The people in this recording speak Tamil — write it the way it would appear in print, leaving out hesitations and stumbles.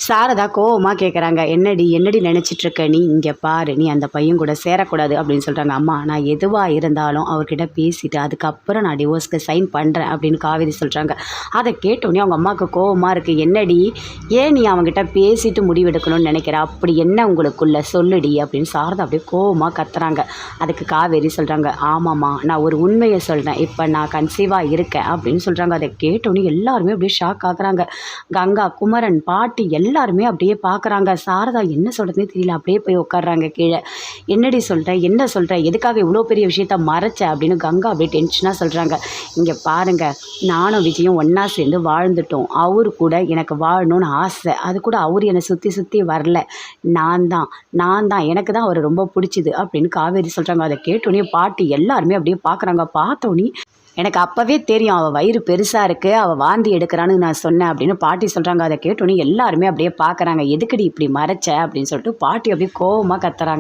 சாரதா கோவமாக கேட்குறாங்க. என்னடி என்னடி நினச்சிட்ருக்க நீ? இங்கே பாரு, நீ அந்த பையன் கூட சேரக்கூடாது அப்படின்னு சொல்கிறாங்க. அம்மா, நான் எதுவாக இருந்தாலும் அவர்கிட்ட பேசிவிட்டு அதுக்கப்புறம் நான் டிவோர்ஸ்க்கு சைன் பண்ணுறேன் அப்படின்னு காவேரி சொல்கிறாங்க. அதை கேட்டோடனே அவங்க அம்மாவுக்கு கோவமாக இருக்குது. என்னடி, ஏன் நீ அவங்ககிட்ட பேசிட்டு முடிவெடுக்கணும்னு நினைக்கிற? அப்படி என்ன உங்களுக்குள்ள சொல்லுடி அப்படின்னு சாரதா அப்படியே கோவமாக கத்துறாங்க. அதுக்கு காவேரி சொல்கிறாங்க, ஆமாம்மா, நான் ஒரு உண்மையை சொல்கிறேன், இப்போ நான் கன்சீவாக இருக்கேன் அப்படின்னு சொல்கிறாங்க. அதை கேட்டோன்னே எல்லாருமே அப்படியே ஷாக் ஆகுறாங்க. கங்கா, குமரன், பாட்டி எல்லாருமே அப்படியே பார்க்குறாங்க. சாரதா என்ன சொல்கிறதுனே தெரியல. அப்படியே போய் உட்காடுறாங்க கீழே. என்னடி சொல்கிற, என்ன சொல்கிற, எதுக்காக இவ்வளோ பெரிய விஷயத்த மறைச்ச அப்படின்னு கங்கா அப்படியே டென்ஷனாக சொல்கிறாங்க. இங்கே பாருங்கள், நானும் விஜயும் ஒன்றா சேர்ந்து வாழ்ந்துட்டோம். அவரு கூட எனக்கு வாழணும்னு ஆசை. அது கூட அவர் என்னை சுற்றி சுற்றி வரல. நான் தான் எனக்கு தான் அவர் ரொம்ப பிடிச்சிது அப்படின்னு காவேரி சொல்கிறாங்க. அதை கேட்டோன்னே பாட்டி எல்லாருமே அப்படியே பார்க்குறாங்க. பார்த்தோன்னே எனக்கு அப்போவே தெரியும், அவள் வயிறு பெருசாக இருக்குது, அவள் வாந்தி எடுக்கிறான்னு நான் சொன்னேன் அப்படின்னு பாட்டி சொல்கிறாங்க. அதை கேட்டோன்னே எல்லாருமே அப்படியே பார்க்குறாங்க. எதுக்குடி இப்படி மறைச்ச அப்படின்னு சொல்லிட்டு பாட்டி அப்படியே கோவமாக கத்துறாங்க.